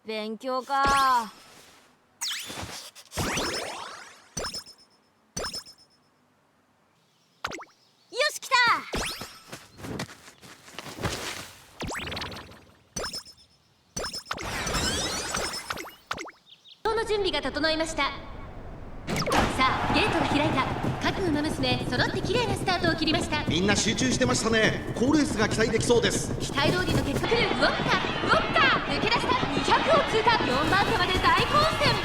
勉強か。よし、来た。の準備が整いました。さあ、ゲートが開いた。各馬娘揃って綺麗なスタートを切りました。みんな集中してましたね。好レースが期待できそうです。期待通りの結果来る。ウォッカ抜け出した。200を通過。4番手まで大混戦。